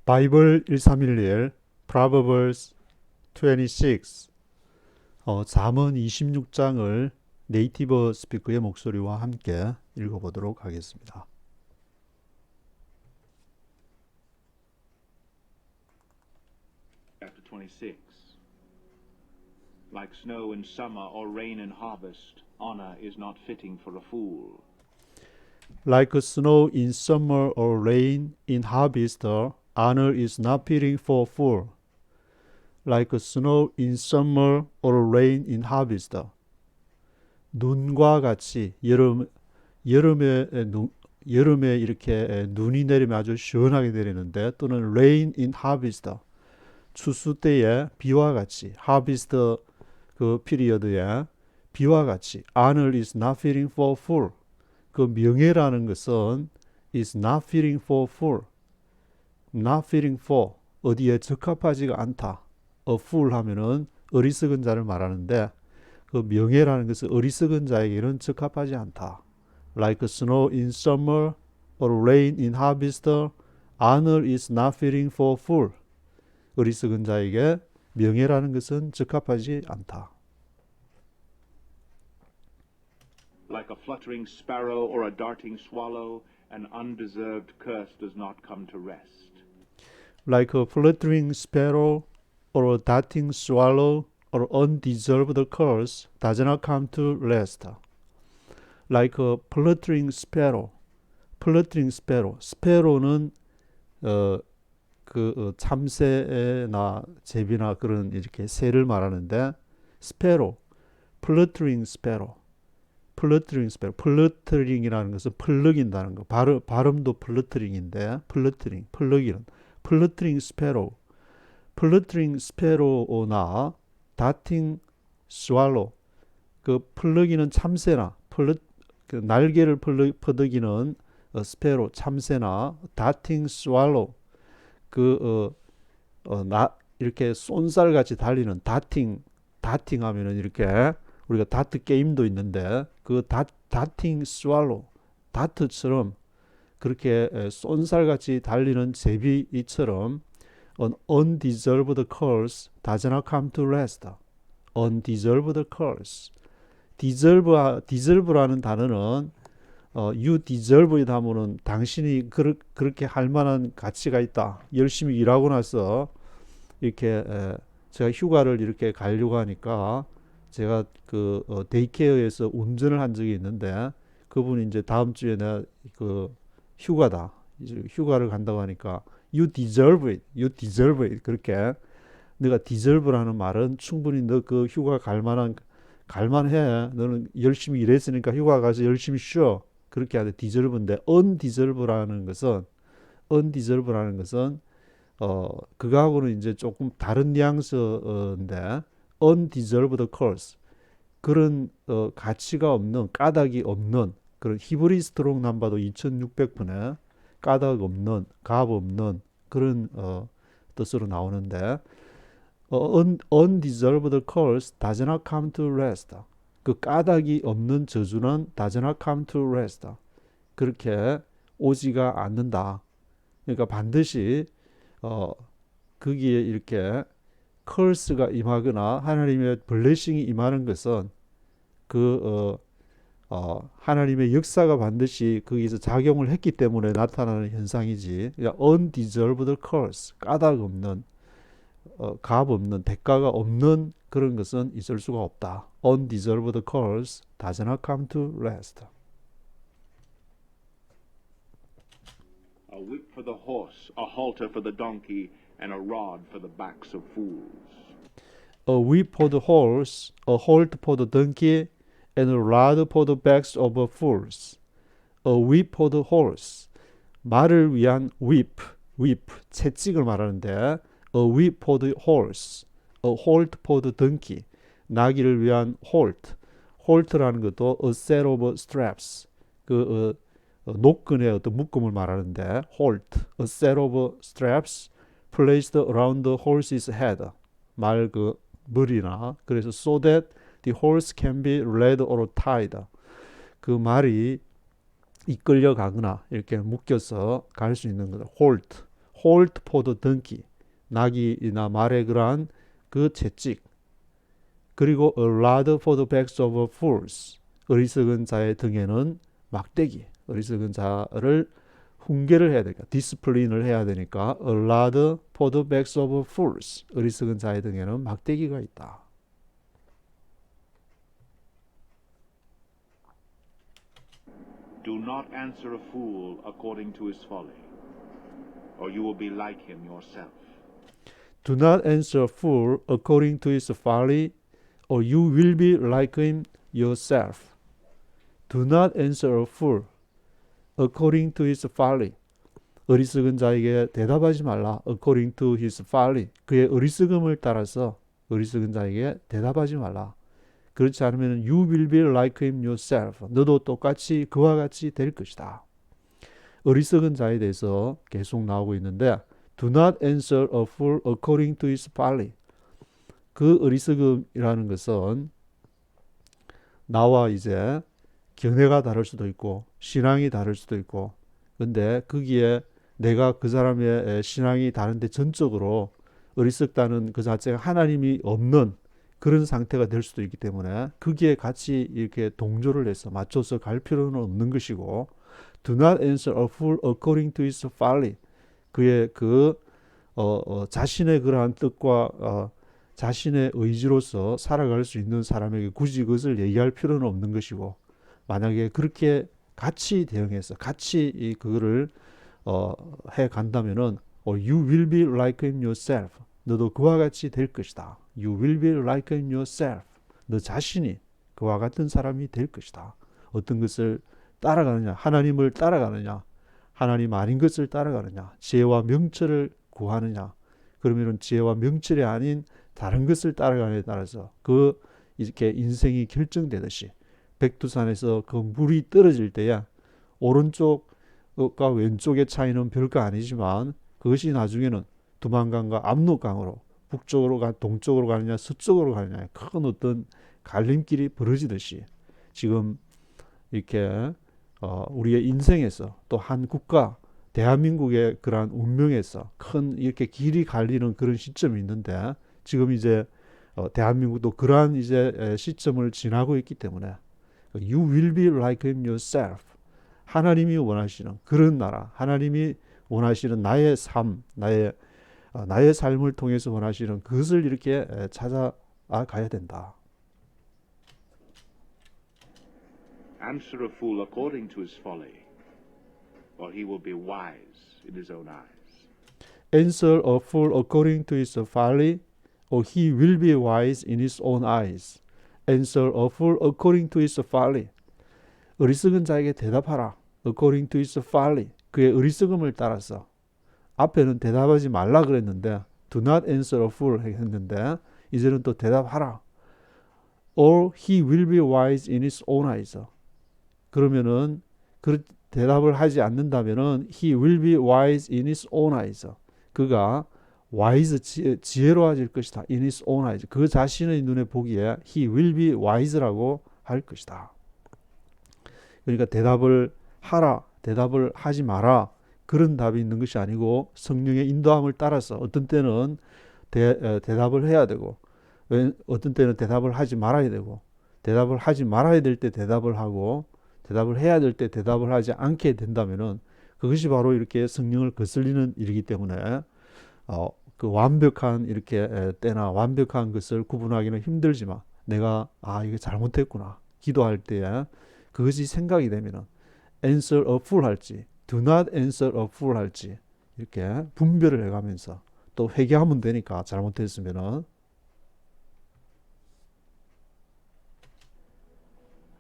바이블 1311 Proverbs 26 잠언 26장을 네이티브 스피커의 목소리와 함께 읽어보도록 하겠습니다. Chapter 26. Like snow in summer or rain in harvest, honor is not fitting for a fool. Like snow in summer or rain in harvest, honor is not fitting for a fool. Like snow in summer or rain in harvest. 눈과 같이 여름에 이렇게 눈이 내리면 아주 시원하게 내리는데, 또는 rain in harvest, 추수 때에 비와 같이, harvest 그 피리어드에 비와 같이, honor is not fitting for a fool. 그 명예라는 것은 is not fitting for a fool. not fitting for, 어디에 적합하지가 않다. a fool 하면은 어리석은 자를 말하는데, 그 명예라는 것은 어리석은 자에게는 적합하지 않다. Like snow in summer or rain in harvest, honor is not fitting for a fool. 어리석은 자에게 명예라는 것은 적합하지 않다. Like a fluttering sparrow or a darting swallow, an undeserved curse does not come to rest. Like a fluttering sparrow or a darting swallow or undeserved curse does not come to rest. Like a fluttering sparrow. fluttering sparrow. sparrow는 참새나 제비나 그런 이렇게 새를 말하는데, sparrow, fluttering sparrow. 플러트링 스페로, 플러트링이라는 것은 플럭인다는 거. 발음도 플러트링인데, 플러트링, 플럭이는 플러트링 스페로, 플러트링 스페로나 다팅 스왈로. 그 플럭이는 참새나 그 날개를 퍼덕이는 스페로, 참새나 다팅 스왈로. 이렇게 쏜살같이 달리는 다팅 하면은 이렇게 우리가 다트 게임도 있는데, 그 다팅 스왈로, 다트처럼 그렇게 쏜살같이 달리는 제비처럼 an undeserved curse does not come to rest. undeserved curse. deserve라는 단어는 you deserve이다 하면은 당신이 그렇게 할 만한 가치가 있다. 열심히 일하고 나서 이렇게 제가 휴가를 이렇게 가려고 하니까, 제가 데이케어에서 운전을 한 적이 있는데, 그분이 이제 다음 주에 내가 휴가다, 이제 휴가를 간다고 하니까 you deserve it 그렇게, 내가 deserve라는 말은 충분히 너 그 휴가 갈만해, 너는 열심히 일했으니까 휴가 가서 열심히 쉬어, 그렇게 하는데 deserve인데, undeserve라는 것은 그거하고는 이제 조금 다른 뉘앙스인데, undeserved curse, 그런 가치가 없는, 까닭이 없는, 그런 히브리 스트롱 넘버도 2600분에 까닭 없는, 값 없는 그런 뜻으로 나오는데, undeserved curse does not come to rest. 그 까닭이 없는 저주는 does not come to rest. 그렇게 오지가 않는다. 그러니까 반드시 거기에 이렇게 curse가 임하거나 하나님의 블레싱이 임하는 것은 하나님의 역사가 반드시 거기서 작용을 했기 때문에 나타나는 현상이지, undeserved curse, 까닭 없는, 값 없는, 대가가 없는 그런 것은 있을 수가 없다. undeserved curse does not come to rest. A whip for the horse, a halter for the donkey, and a rod for the backs of fools. A whip for the horse, a halter for the donkey, and a rod for the backs of fools. A whip for the horse. 말을 위한 whip, 채찍을 말하는데, a whip for the horse, a halter for the donkey. 나귀를 위한 halt라는 것도 a set of straps. 노끈의 어떤 묶음을 말하는데, halt, a set of straps placed around the horse's head. 말 머리나, 그래서 so that the horse can be led or tied. 그 말이 이끌려 가거나 이렇게 묶여서 갈 수 있는 거다. hold for the donkey, 나귀나 말의 그러한 그 채찍. 그리고 a rod for the backs of fools, 어리석은 자의 등에는 막대기, 어리석은 자를 훈계를 해야 되니까, 디스플린을 해야 되니까 a rod for the backs of fools, 어리석은 자의 등에는 막대기가 있다. Do not answer a fool according to his folly, or you will be like him yourself. Do not answer a fool according to his folly, or you will be like him yourself. Do not answer a fool according to his folly. 어리석은 자에게 대답하지 말라. according to his folly. 그의 어리석음을 따라서 어리석은 자에게 대답하지 말라. 그렇지 않으면 you will be like him yourself. 너도 똑같이 그와 같이 될 것이다. 어리석은 자에 대해서 계속 나오고 있는데 do not answer a fool according to his folly. 그 어리석음이라는 것은 나와 이제 견해가 다를 수도 있고 신앙이 다를 수도 있고, 근데 거기에 내가 그 사람의 신앙이 다른데 전적으로 어리석다는 그 자체가 하나님이 없는 그런 상태가 될 수도 있기 때문에 거기에 같이 이렇게 동조를 해서 맞춰서 갈 필요는 없는 것이고, do not answer a fool according to his folly. 그의 그 자신의 그러한 뜻과 자신의 의지로서 살아갈 수 있는 사람에게 굳이 그것을 얘기할 필요는 없는 것이고, 만약에 그렇게 같이 대응해서 같이 그거를 해 간다면은 you will be like him yourself. 너도 그와 같이 될 것이다. You will be like him yourself. 너 자신이 그와 같은 사람이 될 것이다. 어떤 것을 따라가느냐, 하나님을 따라가느냐, 하나님 아닌 것을 따라가느냐, 지혜와 명철을 구하느냐, 그러면은 지혜와 명철이 아닌 다른 것을 따라가느냐에 따라서 그 이렇게 인생이 결정되듯이 백두산에서 그 물이 떨어질 때야 오른쪽과 왼쪽의 차이는 별거 아니지만 그것이 나중에는 두만강과 압록강으로 북쪽으로 동쪽으로 가느냐 서쪽으로 가느냐에 큰 어떤 갈림길이 벌어지듯이 지금 이렇게 우리의 인생에서 또 한 국가 대한민국의 그러한 운명에서 큰 이렇게 길이 갈리는 그런 시점이 있는데 지금 이제 대한민국도 그러한 이제 시점을 지나고 있기 때문에 You will be like him yourself. 하나님이 원하시는 그런 나라, 하나님이 원하시는 나의 삶, 나의 삶을 통해서 원하시는 그것을 이렇게 찾아가야 된다. Answer a fool according to his folly, or he will be wise in his own eyes. Answer a fool according to his folly, or he will be wise in his own eyes. Answer a fool according to his folly. 어리석은 자에게 대답하라. According to his folly. 그의 어리석음을 따라서. 앞에는 대답하지 말라 그랬는데 do not answer a fool 했는데 이제는 또 대답하라. Or he will be wise in his own eyes. 그러면은 그 대답을 하지 않는다면은 he will be wise in his own eyes. 그가 wise 지혜로워질 것이다. in his own eyes. 그 자신의 눈에 보기에 he will be wise라고 할 것이다. 그러니까 대답을 하라, 대답을 하지 마라 그런 답이 있는 것이 아니고 성령의 인도함을 따라서 어떤 때는 대답을 해야 되고 어떤 때는 대답을 하지 말아야 되고 대답을 하지 말아야 될 때 대답을 하고 대답을 해야 될 때 대답을 하지 않게 된다면은 그것이 바로 이렇게 성령을 거슬리는 일이기 때문에 그 완벽한 이렇게 때나 완벽한 것을 구분하기는 힘들지만 내가 이거 잘못했구나 기도할 때에 그것이 생각이 되면은 answer a fool 할지 do not answer a fool 할지 이렇게 분별을 해가면서 또 회개하면 되니까 잘못했으면은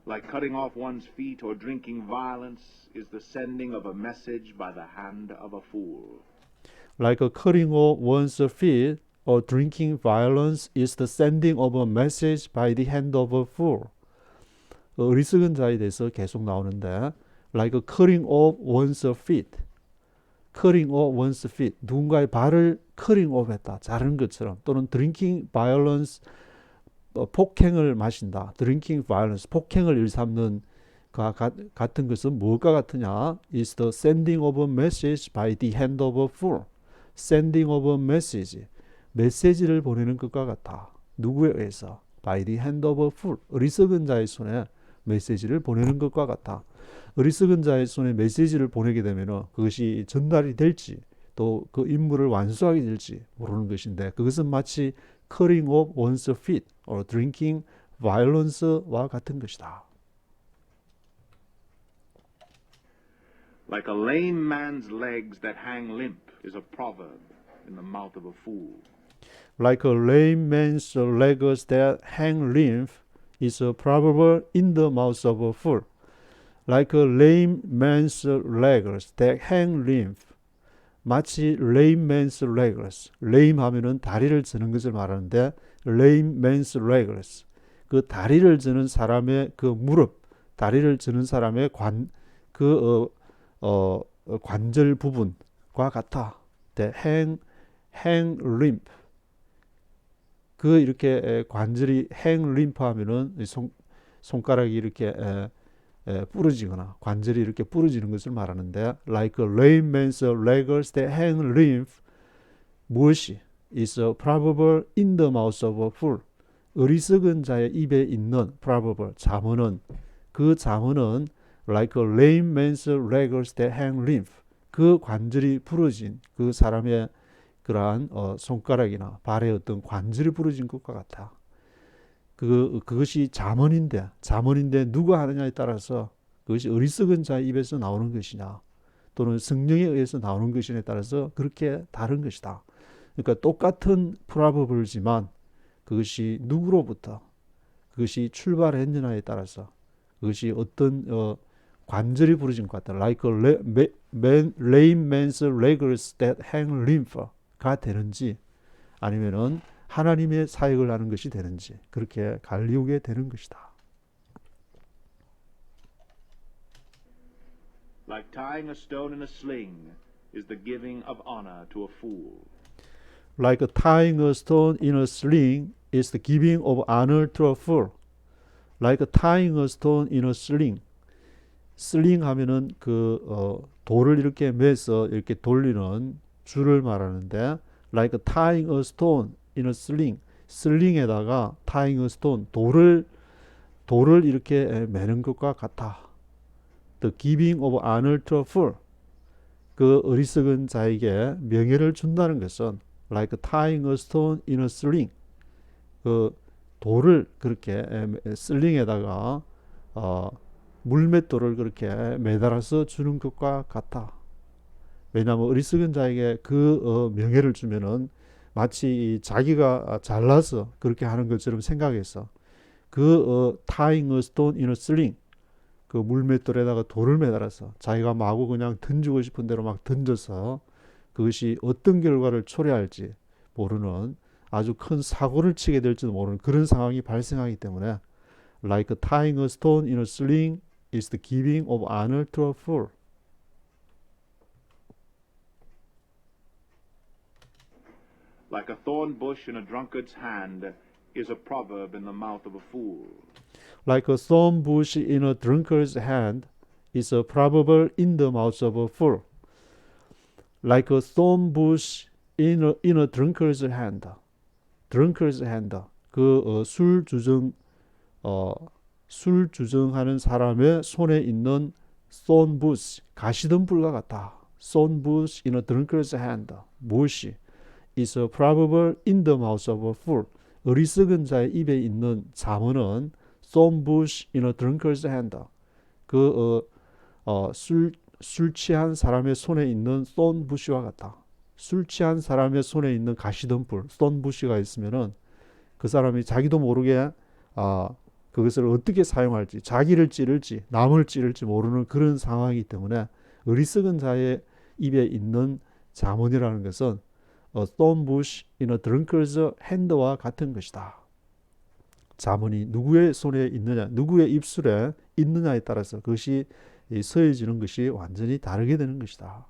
Like cutting off one's feet or drinking violence is the sending of a message by the hand of a fool. Like a cutting off one's feet or drinking violence is the sending of a message by the hand of a fool. 어리석은 자에 대해서 계속 나오는데 like a cutting off one's feet. cutting off one's feet. 누군가의 발을 cutting off 했다. 자르는 것처럼. 또는 drinking violence. 폭행을 마신다. drinking violence. 폭행을 일삼는 같은 것은 무엇과 같으냐? is the sending of a message by the hand of a fool. sending of a message, 메시지를 보내는 것과 같아. 누구에 의해서? by the hand of a fool, 어리석은 자의 손에 메시지를 보내는 것과 같아. 어리석은 자의 손에 메시지를 보내게 되면 그것이 전달이 될지 또 그 임무를 완수하게 될지 모르는 것인데, 그것은 마치 cutting off one's feet or drinking violence와 같은 것이다. Like a lame man's legs that hang limp is a proverb in the mouth of a fool. Like a lame man's legs that hang limp is a proverb in the mouth of a fool. Like a lame man's legs that hang limp. 마치 lame man's legs. lame 하면은 다리를 저는 것을 말하는데, lame man's legs. 그 다리를 저는 사람의 그 무릎, 다리를 저는 사람의 관절 부분과 같아. hang limp. 그 이렇게 관절이 hang limp 하면은 손가락이 이렇게 부러지거나 관절이 이렇게 부러지는 것을 말하는데, like a lame man's legs that hang limp. 무엇이? is a proverb in the mouth of a fool. 어리석은 자의 입에 있는 proverb, 잠언은, 그 잠언은 like a lame man's legs that hang limp. 그 관절이 부러진 그 사람의 그러한 손가락이나 발의 어떤 관절이 부러진 것과 같아. 그것이 잠언인데 누가 하느냐에 따라서 그것이 어리석은 자의 입에서 나오는 것이냐 또는 성령에 의해서 나오는 것이냐에 따라서 그렇게 다른 것이다. 그러니까 똑같은 프로버브지만 그것이 누구로부터 그것이 출발했느냐에 따라서 그것이 어떤 관절이 부러진 것 같다. Like a lame man's legs that hang limp가 되는지 아니면은 하나님의 사역을 하는 것이 되는지 그렇게 갈리우게 되는 것이다. Like tying a stone in a sling is the giving of honor to a fool. Like tying a stone in a sling is the giving of honor to a fool. Like tying a stone in a sling. 슬링 하면은 돌을 이렇게 매서 이렇게 돌리는 줄을 말하는데, like tying a stone in a sling. 슬링에다가 tying a stone, 돌을 이렇게 매는 것과 같아. The giving of honor to a fool. 그 어리석은 자에게 명예를 준다는 것은 like tying a stone in a sling. 그 돌을 그렇게 슬링에다가 물맷돌을 그렇게 매달아서 주는 것과 같아. 왜냐하면 어리석은 자에게 그 명예를 주면은 마치 자기가 잘나서 그렇게 하는 것처럼 생각해서 tying a stone in a sling, 그 물맷돌에다가 돌을 매달아서 자기가 마구 그냥 던지고 싶은 대로 막 던져서 그것이 어떤 결과를 초래할지 모르는 아주 큰 사고를 치게 될지도 모르는 그런 상황이 발생하기 때문에 like tying a stone in a sling is the giving of honor to a fool. Like a thorn bush in a drunkard's hand is a proverb in the mouth of a fool. Like a thorn bush in a drunkard's hand is a proverb in the mouth of a fool. Like a thorn bush in a drunkard's hand. drunkard's hand. 술 주정하는 사람의 손에 있는 thorn bush, 가시덤불과 같다. thorn bush in a drunkard's hand. 무엇이? is a proverb in the mouth of a fool. 어리석은 자의 입에 있는 잠언은 thorn bush in a drunkard's hand. 술 취한 사람의 손에 있는 thorn bush와 같다. 술 취한 사람의 손에 있는 가시덤불, thorn bush가 있으면은 그 사람이 자기도 모르게 그것을 어떻게 사용할지, 자기를 찌를지 남을 찌를지 모르는 그런 상황이기 때문에 어리석은 자의 입에 있는 잠언이라는 것은 thorn bush in a drunkard's hand와 같은 것이다. 잠언이 누구의 손에 있느냐, 누구의 입술에 있느냐에 따라서 그것이 서해지는 것이 완전히 다르게 되는 것이다.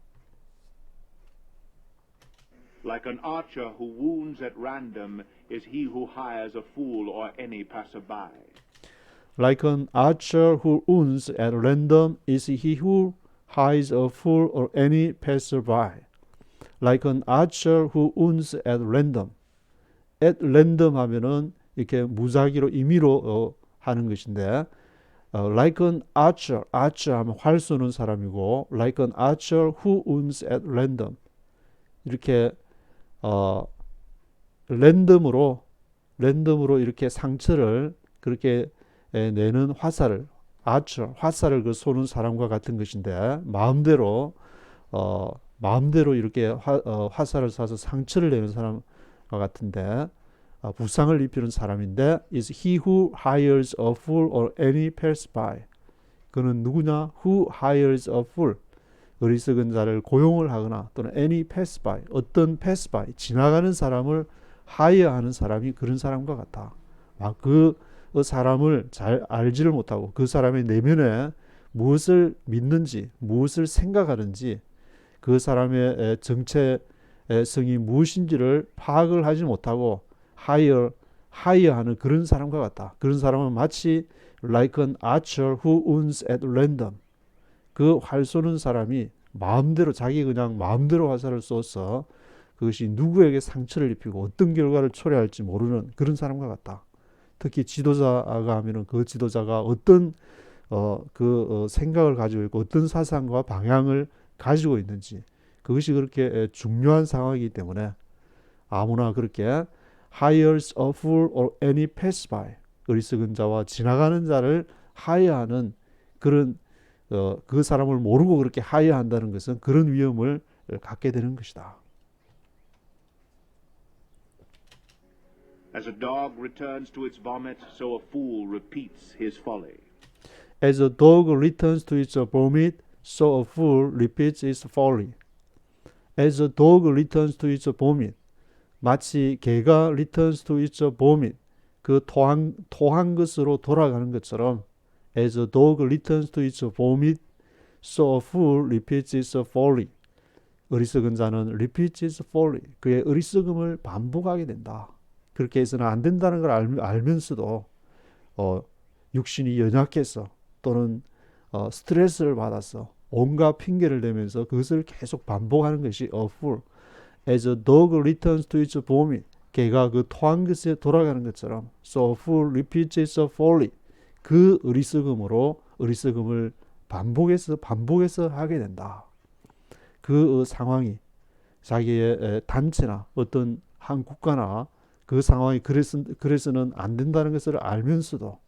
Like an archer who wounds at random is he who hires a fool or any passerby. Like an archer who wounds at random is he who hires a fool or any passerby. like an archer who wounds at random. at random 하면은 이렇게 무작위로 임의로 하는 것인데 like an archer, archer 하면 활 쏘는 사람이고 like an archer who wounds at random. 이렇게 랜덤으로 이렇게 상처를 그렇게 내는 화살을 archer, 화살을 그 쏘는 사람과 같은 것인데 마음대로 이렇게 화살을 쏴서 상처를 내는 사람과 같은데 부상을 입히는 사람인데 is he who hires a fool or any passerby. 그는 누구냐? who hires a fool. 어리석은 자를 고용을 하거나 또는 any passerby. 어떤 passerby. 지나가는 사람을 하이어하는 사람이 그런 사람과 같아. 그 사람을 잘 알지를 못하고 그 사람의 내면에 무엇을 믿는지 무엇을 생각하는지 그 사람의 정체성이 무엇인지를 파악을 하지 못하고 하이어하는 그런 사람과 같다. 그런 사람은 마치 like an archer who wounds at random. 그 활 쏘는 사람이 마음대로 자기 그냥 마음대로 화살을 쏘서 그것이 누구에게 상처를 입히고 어떤 결과를 초래할지 모르는 그런 사람과 같다. 특히 지도자가 하면은 그 지도자가 어떤 생각을 가지고 있고 어떤 사상과 방향을 가지고 있는지 그것이 그렇게 중요한 상황이기 때문에 아무나 그렇게 hires a fool or any passerby. 어리석은 자와 지나가는 자를 하이어하는 그런 그 사람을 모르고 그렇게 하이어한다는 것은 그런 위험을 갖게 되는 것이다. As a dog returns to its vomit, so a fool repeats his folly. As a dog returns to its vomit, so a fool repeats its folly. As a dog returns to its vomit. 마치 개가 returns to its vomit. 그 토한 것으로 돌아가는 것처럼 as a dog returns to its vomit, so a fool repeats its folly. 어리석은 자는 repeats its folly. 그의 어리석음을 반복하게 된다. 그렇게 해서는 안 된다는 걸 알면서도 육신이 연약해서 또는 스트레스를 받아서 온갖 핑계를 대면서 그것을 계속 반복하는 것이 a fool. As a dog returns to its vomit. 개가 그 토한 것에 돌아가는 것처럼 so a fool repeats its folly. 그 어리석음을 반복해서 하게 된다. 그 상황이 자기의 단체나 어떤 한 국가나 그 상황이 그래서는 안 된다는 것을 알면서도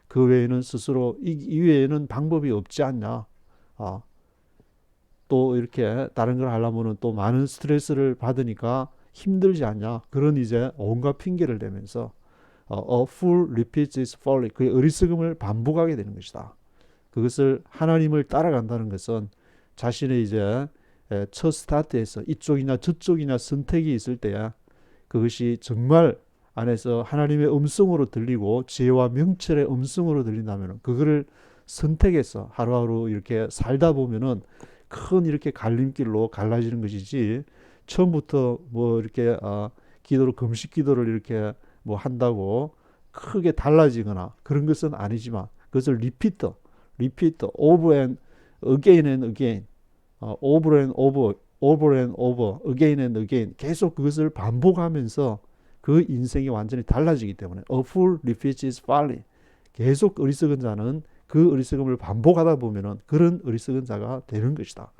그 외에는 스스로 이 외에는 방법이 없지 않냐. 또 이렇게 다른 걸 하려면은 또 많은 스트레스를 받으니까 힘들지 않냐. 그런 이제 온갖 핑계를 대면서 a fool repeats his folly. 그의 어리석음을 반복하게 되는 것이다. 그것을 하나님을 따라간다는 것은 자신의 이제 첫 스타트에서 이쪽이냐 저쪽이냐 선택이 있을 때야 그것이 정말 안에서 하나님의 음성으로 들리고 지혜와 명철의 음성으로 들린다면 그거를 선택해서 하루하루 이렇게 살다 보면은 큰 이렇게 갈림길로 갈라지는 것이지 처음부터 뭐 이렇게 금식 기도를 이렇게 뭐 한다고 크게 달라지거나 그런 것은 아니지만 그것을 repeat over and again over and over again and again 계속 그것을 반복하면서 그 인생이 완전히 달라지기 때문에 a fool repeats his folly. 계속 어리석은 자는 그 어리석음을 반복하다 보면은 그런 어리석은 자가 되는 것이다.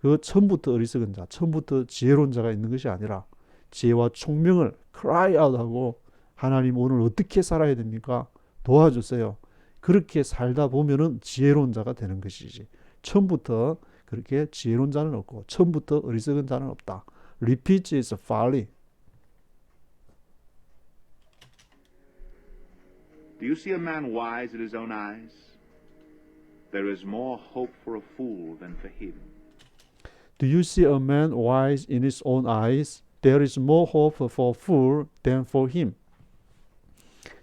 그 처음부터 어리석은 자, 처음부터 지혜로운 자가 있는 것이 아니라 지혜와 총명을 cry out 하고 하나님 오늘 어떻게 살아야 됩니까? 도와주세요. 그렇게 살다 보면은 지혜로운 자가 되는 것이지. 처음부터 그렇게 지혜로운 자는 없고 처음부터 어리석은 자는 없다. Repeat is folly. Do you see a man wise in his own eyes? There is more hope for a fool than for him. Do you see a man wise in his own eyes? There is more hope for a fool than for him.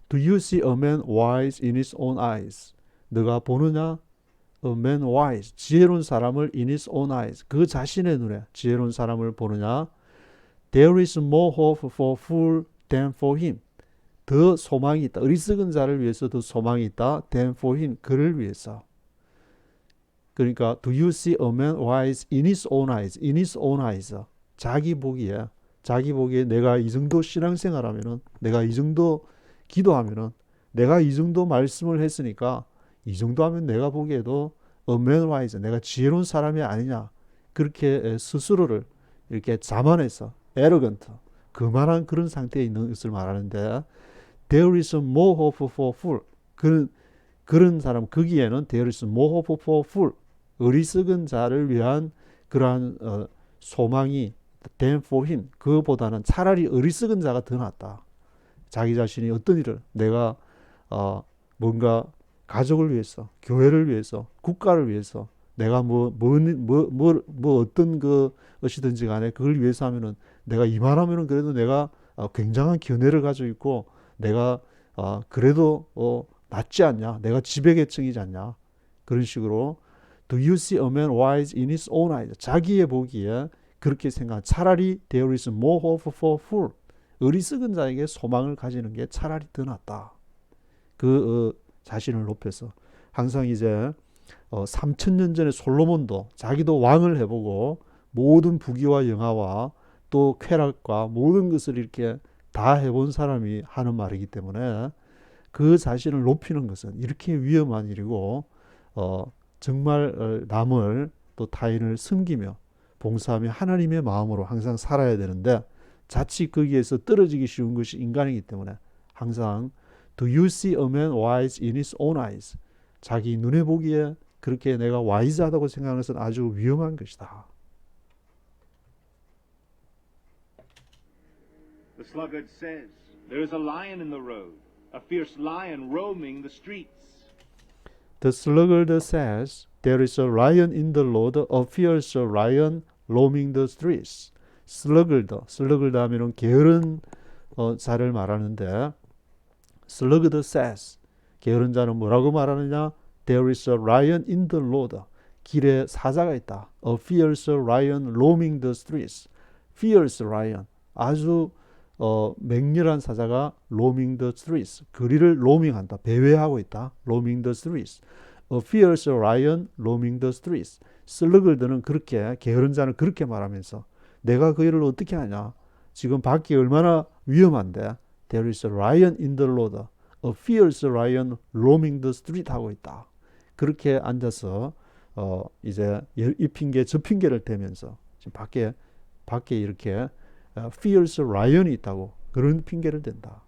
Do you see a man wise in his own eyes? 너가 보느냐? A man wise, 지혜로운 사람을 in his own eyes, 그 자신의 눈에 지혜로운 사람을 보느냐? There is more hope for a fool than for him. 더 소망이 있다. 어리석은 자를 위해서 더 소망이 있다. than for him, 그를 위해서. 그러니까 do you see a man wise in his own eyes? In his own eyes. 자기 보기에 내가 이 정도 신앙생활하면은, 내가 이 정도 기도하면은, 내가 이 정도 말씀을 했으니까 이 정도 하면 내가 보기에도 a man wise, 내가 지혜로운 사람이 아니냐, 그렇게 스스로를 이렇게 자만해서 arrogant, 그만한 그런 상태에 있는 것을 말하는데, there is more hope for fool, 그런 사람, 거기에는 there is more hope for fool, 어리석은 자를 위한 그러한 소망이 than for him, 그보다는 차라리 어리석은 자가 더 낫다. 자기 자신이 어떤 일을, 내가 뭔가 가족을 위해서, 교회를 위해서, 국가를 위해서, 내가 뭐 어떤 것이든지 간에 그걸 위해서 하면은, 내가 이만하면은 그래도 내가 굉장한 견해를 가지고 있고, 내가 그래도 낫지 않냐, 내가 지배계층이지 않냐, 그런 식으로 do you see a man wise in his own eyes, 자기의 보기에 그렇게 생각, 차라리 there is more hope for fool, 어리석은 자에게 소망을 가지는 게 차라리 더 낫다. 자신을 높여서 항상 이제 3000년 전에 솔로몬도 자기도 왕을 해보고 모든 부귀와 영화와 또 쾌락과 모든 것을 이렇게 다 해본 사람이 하는 말이기 때문에, 그 자신을 높이는 것은 이렇게 위험한 일이고, 정말 남을 또 타인을 섬기며 봉사하며 하나님의 마음으로 항상 살아야 되는데, 자칫 거기에서 떨어지기 쉬운 것이 인간이기 때문에 항상 do you see a man wise in his own eyes, 자기 눈에 보기에 그렇게 내가 와이즈하다고 생각하는 것은 아주 위험한 것이다. The sluggard says, there is a lion in the road, a fierce lion roaming the streets. The sluggard says, there is a lion in the road, a fierce lion roaming the streets. sluggard 하면은 게으른 자를 말하는데, sluggard says, 게으른 자는 뭐라고 말하느냐? There is a lion in the road, 길에 사자가 있다. A fierce lion roaming the streets. fierce lion, 아주 맹렬한 사자가 roaming the streets, 거리를 로밍한다, 배회하고 있다. roaming the streets. A fierce lion roaming the streets. sluggard는 그렇게, 게으른 자는 그렇게 말하면서, 내가 그 일을 어떻게 하냐? 지금 밖이 얼마나 위험한데, there is a lion in the road, a fierce lion roaming the street 하고 있다. 그렇게 앉아서 이제 이 핑계 저 핑계를 대면서 지금 밖에 이렇게 fierce lion이 있다고 그런 핑계를 댄다.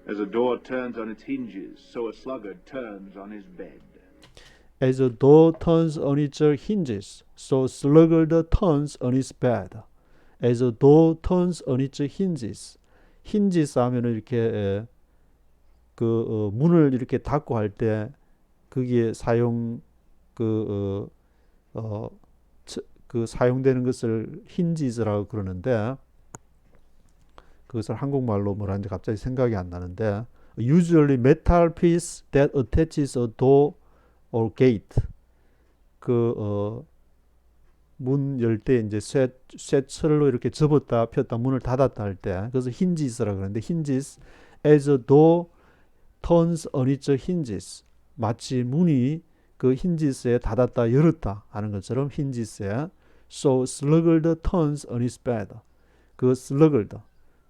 As a door turns on its hinges, so a sluggard turns on his bed. As a door turns on its hinges, so a sluggard turns on his bed. As a door turns on its hinges. hinges 하면은 이렇게 문을 이렇게 닫고 할 때 거기에 사용되는 것을 hinges라고 그러는데, 그것을 한국말로 뭐라는지 갑자기 생각이 안 나는데, usually metal piece that attaches a door or gate. 문 열 때 이제 쇠철로 이렇게 접었다 폈다 문을 닫았다 할 때, 그래서 hinges라고 그러는데, hinges as a door turns on its hinges, 마치 문이 그 hinges에 닫았다 열었다 하는 것처럼 hinges에 so sluggard turns on his bed. 그 sluggard,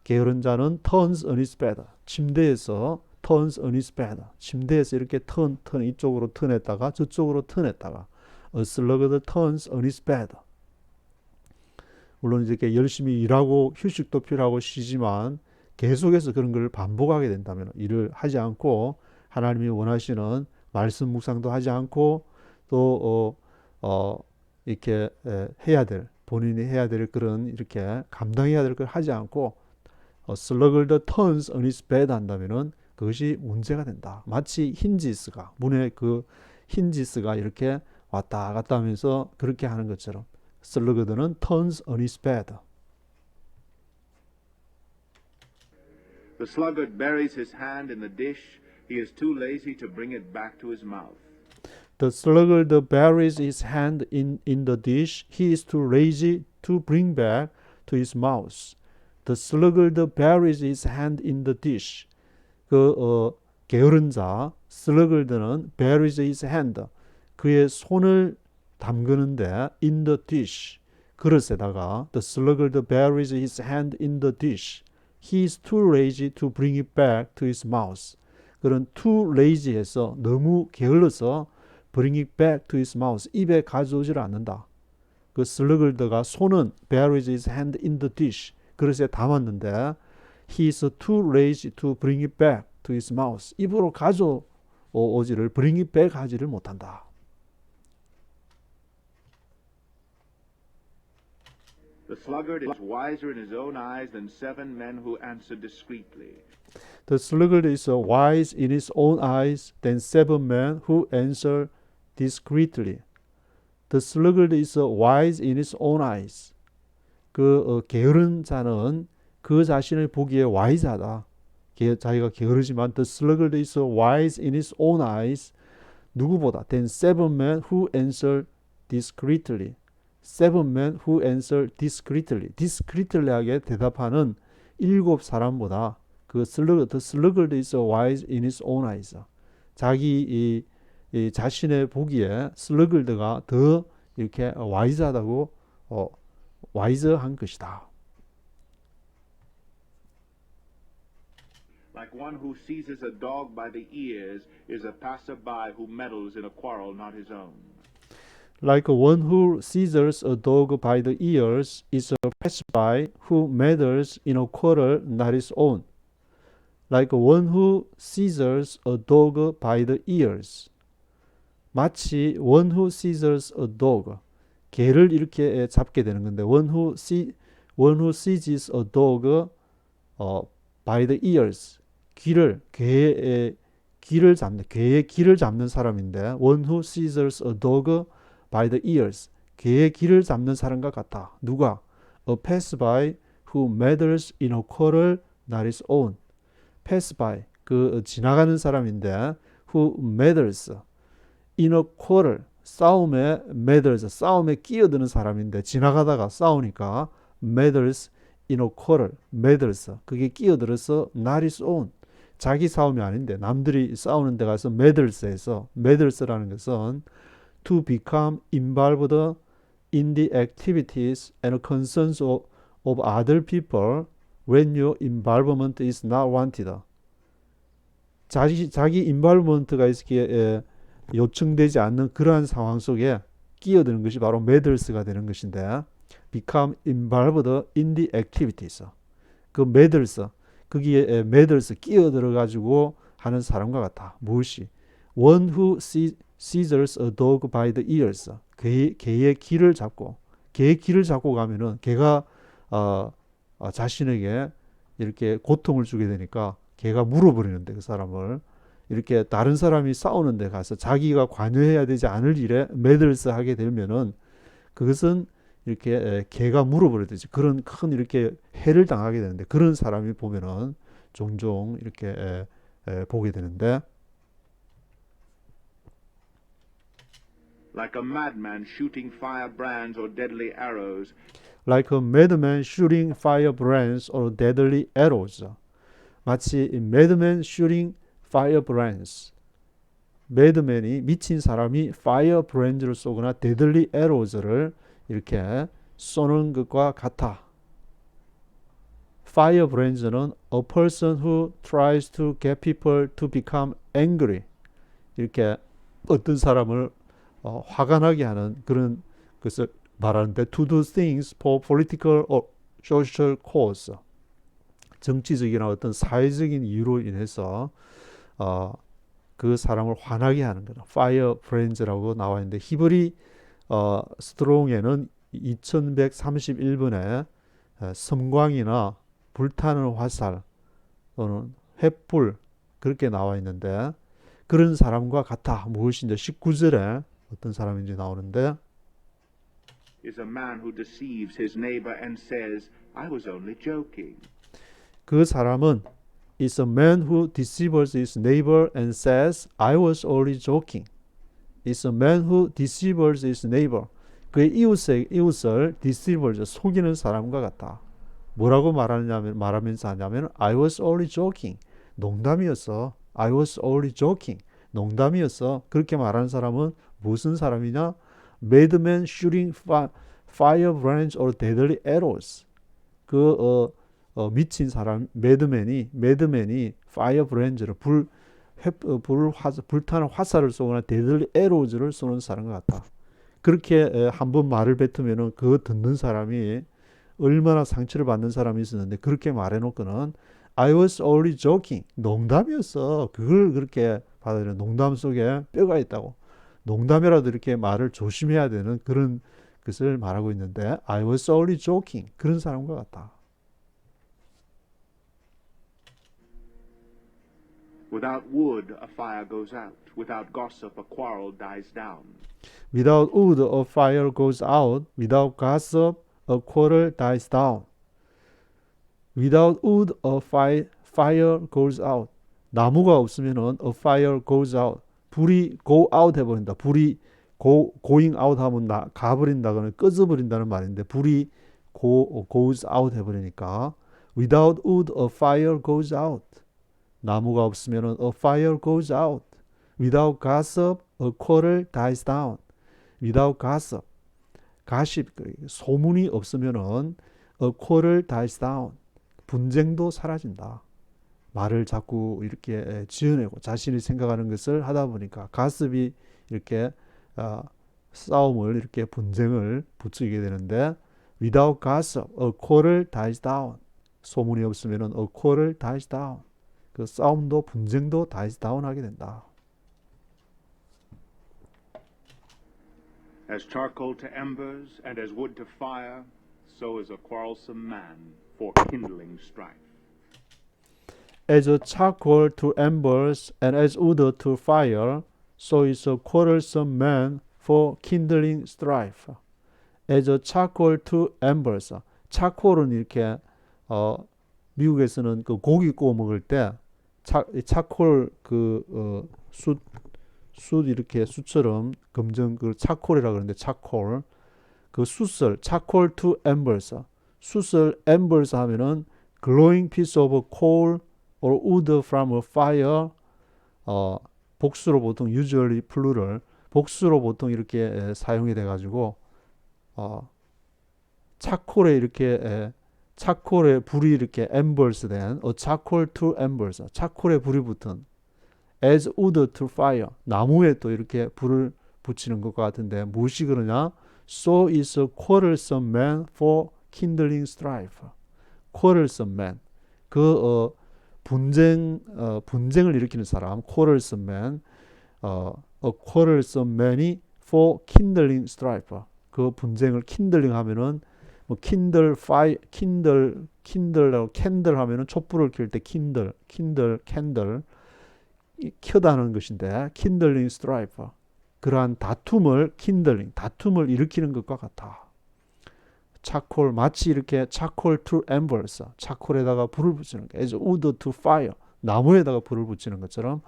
게으른 자는 turns on his bed, 침대에서 turns on his bed, 침대에서 이렇게 턴 이쪽으로 턴했다가 저쪽으로 턴했다가 a sluggard turns on his bed. 물론 이렇게 열심히 일하고 휴식도 필요하고 쉬지만 계속해서 그런 걸 반복하게 된다면, 일을 하지 않고 하나님이 원하시는 말씀 묵상도 하지 않고 또 이렇게 해야 될, 본인이 해야 될 그런 이렇게 감당해야 될 걸 하지 않고 sluggard turns on his bed 한다면은 그것이 문제가 된다. 마치 hinges가, 문의 그 hinges가 이렇게 왔다 갔다 하면서 그렇게 하는 것처럼 sluggard는 turns on his bed. The sluggard buries his hand in the dish. He is too lazy to bring it back to his mouth. The sluggard buries his hand in the dish. He is too lazy to bring back to his mouth. The sluggard buries his hand in the dish. 게으른 자, sluggard는 buries his hand, 그의 손을 담그는데 in the dish 그릇에다가 the sluggard buries his hand in the dish. He is too lazy to bring it back to his mouth. 그런 too lazy해서 너무 게을러서 bring it back to his mouth. 입에 가져오질 않는다. 그 sluggard가 손은 buries his hand in the dish. 그릇에 담았는데 he is too lazy to bring it back to his mouth. 입으로 가져오지를 bring it back 하지를 못한다. The sluggard is wiser in his own eyes than 7 men who answer discreetly. The sluggard is wise in his own eyes than 7 men who answer discreetly. The sluggard is wise in his own eyes. 게으른 자는 그 자신을 보기에 와이즈하다. 자기가 게으르지만 the sluggard is wise in his own eyes. 누구보다 than 7 men who answer discreetly. 7 men who answer discreetly. discreetly하게 대답하는 7 사람보다 the sluggard is wise in his own eyes. 자기 이 자신의 보기에 sluggard가 더 이렇게 와이즈하다고 와이즈한 것이다. Like one who seizes a dog by the ears is a passerby who meddles in a quarrel not his own. Like one who seizes a dog by the ears is a passerby who meddles in a quarrel not his own. Like one who seizes a dog by the ears. 마치 one who seizes a dog, 개를 이렇게 잡게 되는 건데 one who seizes a dog by the ears, 개의 귀를 잡는 사람인데 one who seizes a dog by the ears, 개의 귀를 잡는 사람과 같다. 누가? A passerby who meddles in a quarrel not his own. passerby, 지나가는 사람인데 who meddles in a quarrel, 싸움에 meddles, 싸움에 끼어드는 사람인데 지나가다가 싸우니까 meddles in a quarrel, meddles, 그게 끼어들어서 not his own, 자기 싸움이 아닌데 남들이 싸우는 데 가서 meddles에서, meddles라는 것은 to become involved in the activities and concerns of other people when your involvement is not wanted. 자기 involvement가 있기에 요청되지 않는 그러한 상황 속에 끼어드는 것이 바로 meddles가 되는 것인데 become involved in the activities. 그 meddles, 거기에 meddles 끼어들어 가지고 하는 사람과 같다. 무엇이? One who seizes a dog by the ears. 개의 귀를 잡고 가면은 개가 자신에게 이렇게 고통을 주게 되니까 개가 물어버리는데 그 사람을 이렇게 다른 사람이 싸우는 데 가서 자기가 관여해야 되지 않을 일에 meddles 하게 되면은 그것은 이렇게 개가 물어버리듯이 그런 큰 이렇게 해를 당하게 되는데 그런 사람이 보면은 종종 이렇게 보게 되는데 Like a madman shooting firebrands or deadly arrows. Like a madman shooting firebrands or deadly arrows. 마치 madman shooting firebrands. madman이 미친 사람이 firebrands를 쏘거나 deadly arrows를 이렇게 쏘는 것과 같아. Firebrands는 a person who tries to get people to become angry. 이렇게 어떤 사람을 화가 나게 하는 그런 것을 말하는데 to do things for political or social cause. 정치적이나 어떤 사회적인 이유로 인해서 그 사람을 화나게 하는 거다. Firebrands라고 나와 있는데 히브리 스트롱에는 2131번에 섬광이나 불타는 화살 또는 횃불 그렇게 나와 있는데 그런 사람과 같아. 무엇인지 19절에 어떤 사람인지 나오는데 Is a man who deceives his neighbor and says, I was only joking. 그 사람은 is a man who deceives his neighbor and says, I was only joking. is a man who deceives his neighbor. 그의 이웃을 deceives, 속이는 사람과 같다. 뭐라고 말하면서 하냐면 I was only joking. 농담이었어. I was only joking. 농담이었어. 그렇게 말하는 사람은 무슨 사람이냐? Madman shooting firebrands or deadly arrows. 미친 사람, 매드맨이 firebrands를 불타는 화살을 쏘거나 deadly arrows를 쏘는 사람 같다. 그렇게 한번 말을 뱉으면은 그 듣는 사람이 얼마나 상처를 받는 사람이 있었는데 그렇게 말해놓고는 I was only joking. 농담이었어. 그걸 그렇게 받아들여. 농담 속에 뼈가 있다고. 농담이라도 이렇게 말을 조심해야 되는 그런 것을 말하고 있는데 I was only joking. 그런 사람과 같다. Without wood, a fire goes out. Without gossip, a quarrel dies down. Without wood, a fire goes out. Without gossip, a quarrel dies down. Without wood, a fire goes out. 나무가 없으면은 a fire goes out. 불이 go out 해버린다. 불이 going out 하면 가버린다거나 꺼져버린다는 말인데 불이 goes out 해버리니까 without wood, a fire goes out. 나무가 없으면은 a fire goes out. Without gossip, a quarrel dies down. Without gossip, 가십, 소문이 없으면은 a quarrel dies down. 분쟁도 사라진다. 말을 자꾸 이렇게 지어내고 자신이 생각하는 것을 하다 보니까 가습이 이렇게 싸움을 이렇게 분쟁을 부추기게 되는데 without gossip, a quarrel dies down. 소문이 없으면은 a quarrel dies down. 그 싸움도 분쟁도 dies down 하게 된다. As charcoal to embers and as wood to fire, so is a quarrelsome man for kindling strife. As a charcoal to embers and as wood to fire, so is a quarrelsome man for kindling strife. As a charcoal to embers. 차콜은 이렇게 미국에서는 그 고기 구워 먹을 때 차콜 숯 이렇게 숯처럼 검정 그 차콜이라 그러는데 차콜 그 숯을 차콜 to embers. 숯을 embers 하면은 glowing piece of coal or wood from a fire. 복수로 보통 usually plural 복수로 보통 이렇게 사용이 돼 가지고 차콜에 이렇게 차콜에 불이 이렇게 embers 된 a charcoal to embers. 차콜에 불이 붙은 as wood to fire. 나무에 또 이렇게 불을 붙이는 것과 같은데 무엇이 그러냐? So is a quarrelsome man for kindling strife. quarrelsome man. 분쟁을 일으키는 사람, quarrelsome man, a quarrelsome man이 for kindling strife. 그 분쟁을 kindling 하면은 뭐 kindle fire, kindle라고 candle 하면은 촛불을 켤 때 kindle, candle 켜다는 것인데 kindling strife. 그러한 다툼을 kindling, 다툼을 일으키는 것과 같아. 차콜 마치 이렇게 차콜 to embers, 차콜에다가 불을 붙이는 거, as wood to fire, 나무에다가 불을 붙이는 것처럼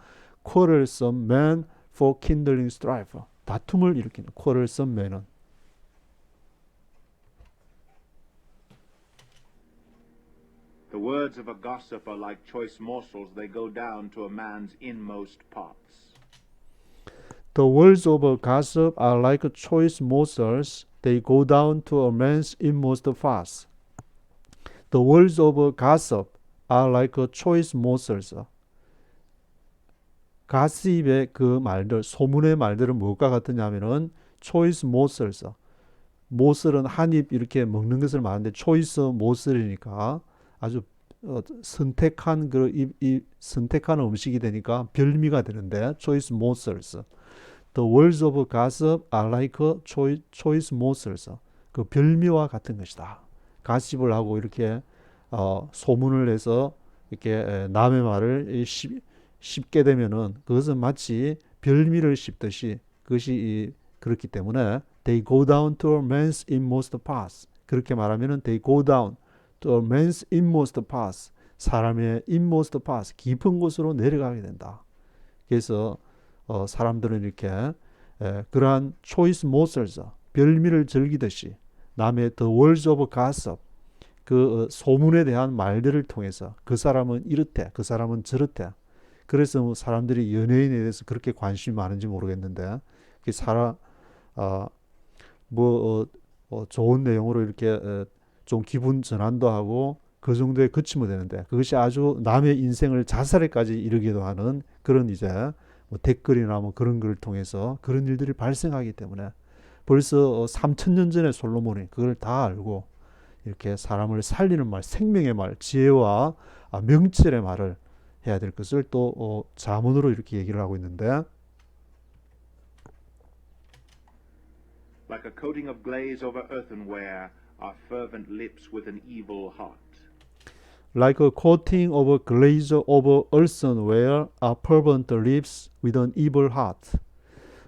quarrelsome man for kindling strife, 다툼을 일으키는 quarrelsome man은 The words of a gossip are like choice morsels. They go down to a man's inmost parts. The words of a gossip are like choice morsels. They go down to a man's inmost parts. The words of a gossip are like choice morsels. 가십의 그 말들, 소문의 말들은 무엇과 같으냐면은 choice morsels. 모슬은 한 입 이렇게 먹는 것을 말하는데 choice morsel이니까 아주 선택한 선택한 음식이 되니까 별미가 되는데 choice morsels. The words of gossip are like choice morsels. 그 별미와 같은 것이다. 가십을 하고 이렇게 소문을 내서 이렇게 남의 말을 씹게 되면은 그것은 마치 별미를 씹듯이 그것이 그렇기 때문에 they go down to a man's inmost parts. 그렇게 말하면은 they go down to a man's inmost parts. 사람의 inmost parts, 깊은 곳으로 내려가게 된다. 그래서 사람들은 이렇게 그러한 choice morsels, 별미를 즐기듯이 남의 the words of gossip, 그 소문에 대한 말들을 통해서 그 사람은 이렇대, 그 사람은 저렇대. 그래서 사람들이 연예인에 대해서 그렇게 관심이 많은지 모르겠는데 이렇게 좋은 내용으로 이렇게 좀 기분 전환도 하고 그 정도에 그치면 되는데 그것이 아주 남의 인생을 자살에까지 이르기도 하는 그런 이제 뭐 댓글이나 뭐 그런 걸 통해서 그런 일들이 발생하기 때문에 벌써 3000년 전에 솔로몬이 그걸 다 알고 이렇게 사람을 살리는 말, 생명의 말, 지혜와 명철의 말을 해야 될 것을 또 자문으로 이렇게 얘기를 하고 있는데 Like a coating of glaze over earthenware are fervent lips with an evil heart. Like a coating of glaze over earthenware are fervent lips with an evil heart.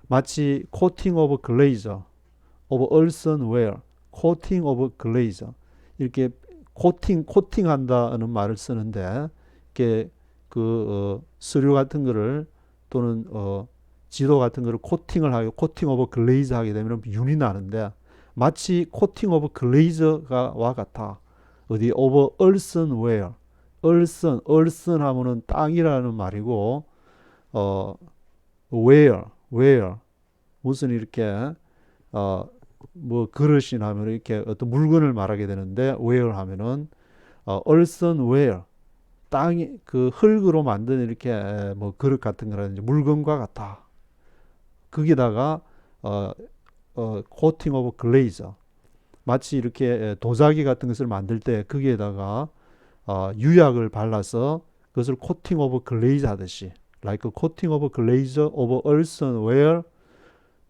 마치 coating of glaze of earthenware, coating of glaze 이렇게 코팅한다는 말을 쓰는데 이렇게 서류 같은 거를 또는 지도 같은 거를 코팅을 하고 코팅 오브 글레이즈 하게 되면 윤이 나는데 마치 코팅 오브 글레이즈와 같아. 어디 오버 얼슨웨어, 얼슨 하면은 땅이라는 말이고 where 무슨 이렇게 뭐 그릇이나 하면 이렇게 어떤 물건을 말하게 되는데 where 하면은 earthenware 땅이 그 흙으로 만든 이렇게 뭐 그릇 같은 거라든지 물건과 같아. 거기다가 coating of glaze 마치 이렇게 도자기 같은 것을 만들 때 거기에다가 유약을 발라서 그것을 coating of glaze 하듯이 like a coating of glaze over earthenware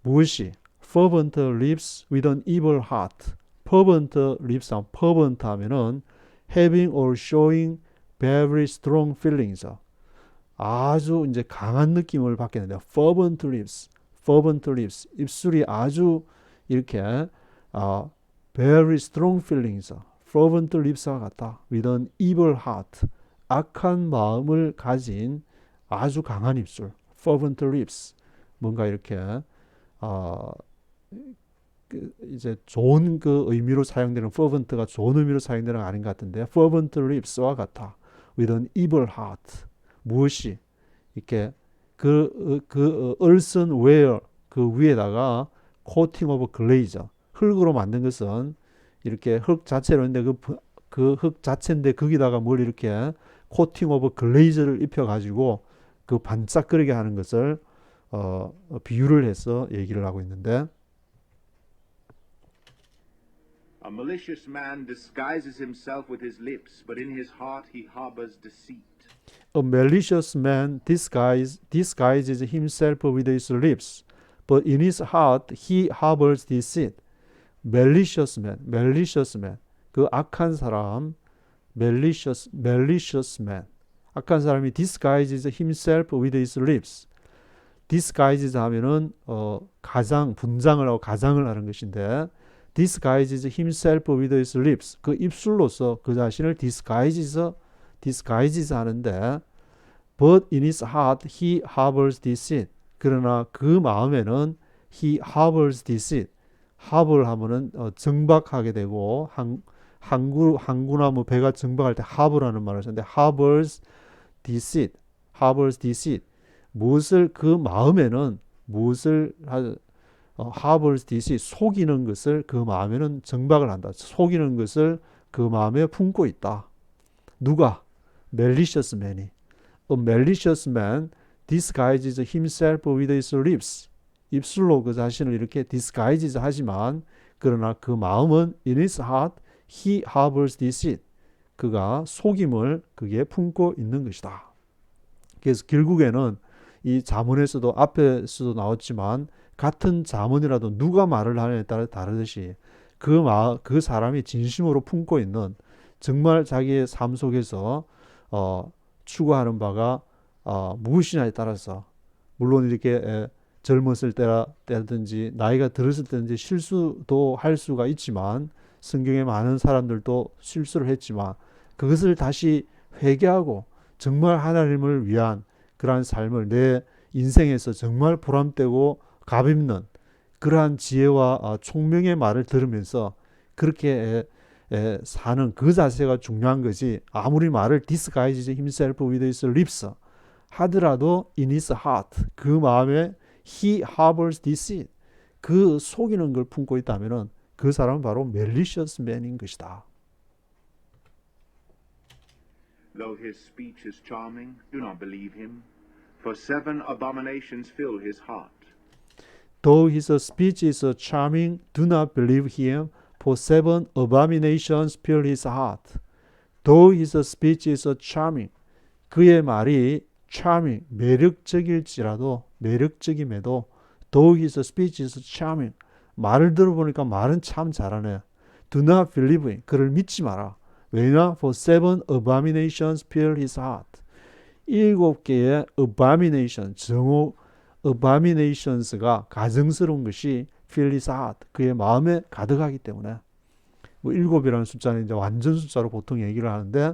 무엇이 fervent lips with an evil heart. fervent lips, fervent 하면은 having or showing very strong feelings. 아주 이제 강한 느낌을 받게 되는데 fervent lips, 입술이 아주 이렇게 very strong feelings, fervent lips와 같다. with an evil heart, 악한 마음을 가진 아주 강한 입술, fervent lips. 뭔가 이렇게 이제 좋은 그 의미로 사용되는 fervent가 좋은 의미로 사용되는 건 아닌 것 같은데 fervent lips와 같아. with an evil heart. 무엇이 이렇게 earthenware 그 위에다가 coating of glaze 흙으로 만든 것은 이렇게 흙 자체로 있는데 그 흙 자체인데 거기다가 뭘 이렇게 coating of glaze를 입혀 가지고 그 반짝거리게 하는 것을 비유를 해서 얘기를 하고 있는데 A malicious man disguises himself with his lips, but in his heart he harbors deceit. A malicious man disguises himself with his lips, but in his heart he harbors deceit. malicious man. 그 악한 사람, malicious man. 악한 사람이 disguises himself with his lips. disguises 하면은 분장을 하고 가장을 하는 것인데 disguises himself with his lips. 그 입술로서 그 자신을 disguises 하는데 but in his heart he harbors deceit. 그러나 그 마음에는 he harbors deceit. harbor 하면은 정박하게 되고 항구나 뭐 배가 정박할 때 harbor라는 말을 쓰는데 harbors deceit. 무엇을 그 마음에는 무엇을 harbors deceit 속이는 것을 그 마음에는 정박을 한다. 속이는 것을 그 마음에 품고 있다. 누가? malicious man이. A malicious man disguises himself with his lips. 입술로 그 자신을 이렇게 disguises 하지만 그러나 그 마음은 in his heart he harbors deceit. 그가 속임을 그게 품고 있는 것이다. 그래서 결국에는 이 자문에서도 앞에서도 나왔지만 같은 자문이라도 누가 말을 하느냐에 따라 다르듯이 그 사람이 진심으로 품고 있는 정말 자기의 삶 속에서 추구하는 바가 무엇이냐에 따라서 물론 이렇게 젊었을 때라든지 나이가 들었을 때든지 실수도 할 수가 있지만 성경에 많은 사람들도 실수를 했지만 그것을 다시 회개하고 정말 하나님을 위한 그러한 삶을 내 인생에서 정말 보람되고 값있는 그러한 지혜와 총명의 말을 들으면서 그렇게 사는 그 자세가 중요한 거지 아무리 말을 disguise himself with his lips 하더라도 in his heart 그 마음에 he harbors deceit. 그 속이는 걸 품고 있다면은 그 사람은 바로 malicious man인 것이다. Though his speech is charming, do not believe him, for 7 abominations fill his heart. Though his speech is charming, do not believe him, for 7 abominations fill his heart. Though his speech is charming, 그의 말이 charming, 매력적일지라도, 매력적임에도, though his speech is charming, 말을 들어보니까 말은 참 잘하네. Do not believe him, 그를 믿지 마라. 왜냐? For 7 abominations fill his heart. 7개의 abomination, 정오, abominations가 가증스러운 것이 fill his heart, 그의 마음에 가득하기 때문에. 뭐 7이라는 숫자는 이제 완전 숫자로 보통 얘기를 하는데,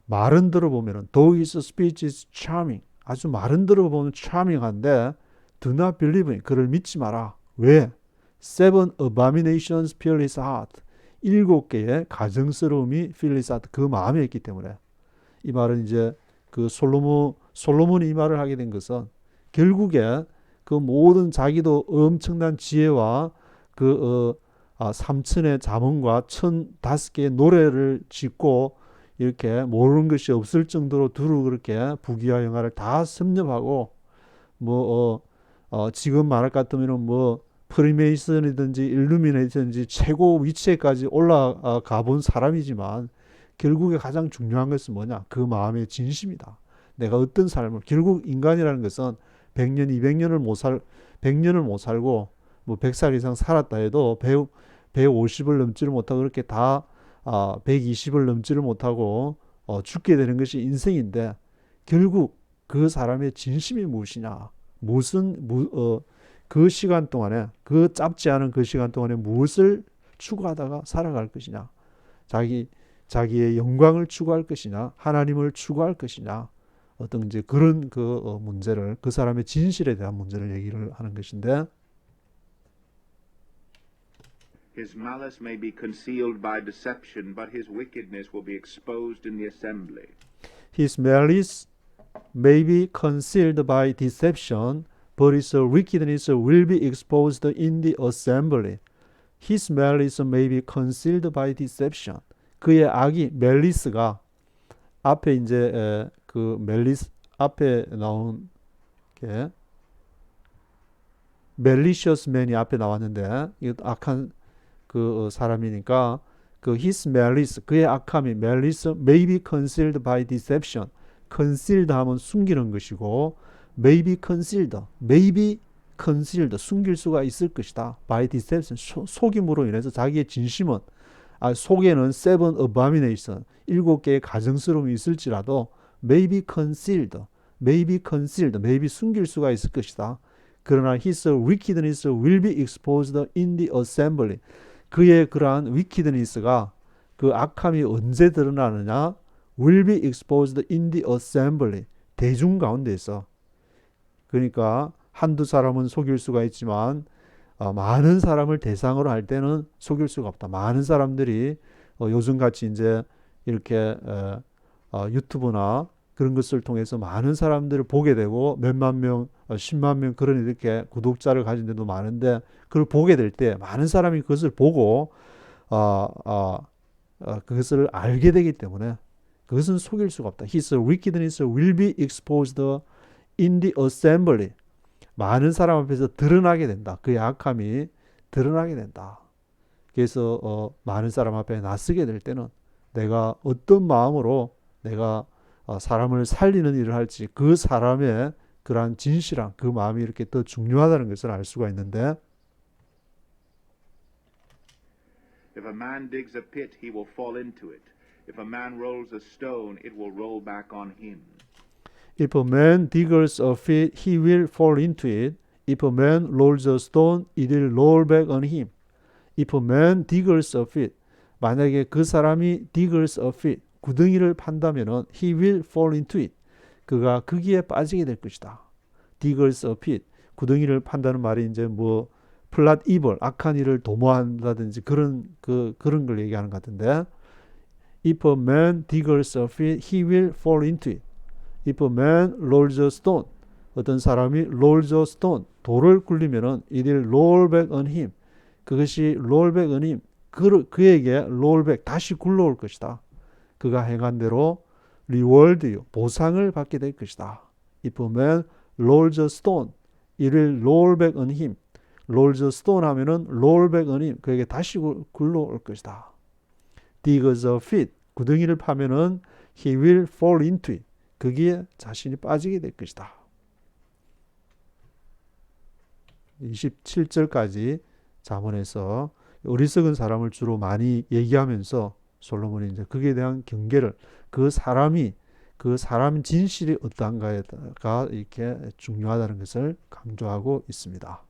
말은 들어보면은 though his speech is charming, 아주 말은 들어보면 charming한데 do not believe him, 그를 믿지 마라. 왜? 7 abominations fill his heart. 7개의 가증스러움이 fill his heart, 그 마음에 있기 때문에. 이 말은 이제 그 솔로몬이 이 말을 하게 된 것은 결국에 그 모든 자기도 엄청난 지혜와 그 3천의 잠언과 1,005개의 노래를 짓고 이렇게 모르는 것이 없을 정도로 두루 그렇게 부귀와 영화를 다 섭렵하고 지금 말할 것 같으면은 프리메이슨이든지 일루미네이션이든지 최고 위치에까지 올라가 본 사람이지만 결국에 가장 중요한 것은 뭐냐? 그 마음의 진심이다. 내가 어떤 삶을, 결국 인간이라는 것은 100년, 100년을 못 살고 100살 이상 살았다 해도 150을 넘지를 못하고 그렇게 다 120을 넘지를 못하고 죽게 되는 것이 인생인데, 결국 그 사람의 진심이 무엇이냐, 그 시간 동안에, 그 짧지 않은 그 시간 동안에 무엇을 추구하다가 살아갈 것이냐, 자기의 영광을 추구할 것이냐, 하나님을 추구할 것이냐, 어떤 이제 그런 그 문제를, 그 사람의 진실에 대한 문제를 얘기를 하는 것인데, His malice may be concealed by deception, but his wickedness will be exposed in the assembly. His malice may be concealed by deception, but his wickedness will be exposed in the assembly. His malice may be concealed by deception. 그의 악이, 멜리스가 앞에 이제 그 멜리스 앞에 나온 게 malicious man이 앞에 나왔는데, 이거 악한 그 사람이니까 그 his malice, 그의 악함이 malice may be concealed by deception. concealed 하면 숨기는 것이고, may be concealed, 숨길 수가 있을 것이다. by deception, 속임으로 인해서 자기의 진심은, 속에는 7 abomination, 7개의 가증스러움이 있을지라도 may be concealed, may be 숨길 수가 있을 것이다. 그러나 his wickedness will be exposed in the assembly. 그의 그러한 wickedness가, 그 악함이 언제 드러나느냐? will be exposed in the assembly. 대중 가운데에서. 그러니까 한두 사람은 속일 수가 있지만 많은 사람을 대상으로 할 때는 속일 수가 없다. 많은 사람들이 요즘같이 이제 이렇게 유튜브나 그런 것을 통해서 많은 사람들을 보게 되고 몇만 명, 10만 명 그런 이렇게 구독자를 가진 데도 많은데, 그걸 보게 될 때 많은 사람이 그것을 보고 그것을 알게 되기 때문에 그것은 속일 수가 없다. His wickedness will be exposed in the assembly. 많은 사람 앞에서 드러나게 된다. 그의 악함이 드러나게 된다. 그래서 많은 사람 앞에 나서게 될 때는 내가 어떤 마음으로 내가 사람을 살리는 일을 할지, 그 사람의 그러한 진실한 그 마음이 이렇게 더 중요하다는 것을 알 수가 있는데, If a man digs a pit, he will fall into it. If a man rolls a stone, it will roll back on him. If a man digs a pit, he will fall into it. If a man rolls a stone, it will roll back on him. If a man digs a pit, 만약에 그 사람이 digs a pit, 구덩이를 판다면은 he will fall into it. 그가 거기에 빠지게 될 것이다. digs a pit, 구덩이를 판다는 말이 이제 플랫 이벌, 악한 일을 도모한다든지 그런 걸 얘기하는 것 같은데, if a man digs a pit, he will fall into it. If a man rolls a stone, 어떤 사람이 rolls a stone, 돌을 굴리면은 it will roll back on him. 그것이 roll back on him. 그에게 roll back, 다시 굴러올 것이다. 그가 행한 대로 reward, 보상을 받게 될 것이다. If a man rolls a stone, it will roll back on him. rolls a stone 하면은 roll back on him. 그에게 다시 굴러올 것이다. digs a pit, 구덩이를 파면은 he will fall into it. 거기에 자신이 빠지게 될 것이다. 27절까지 잠언에서 어리석은 사람을 주로 많이 얘기하면서 솔로몬이 이제 거기에 대한 경계를 그 사람 진실이 어떠한가가 이렇게 중요하다는 것을 강조하고 있습니다.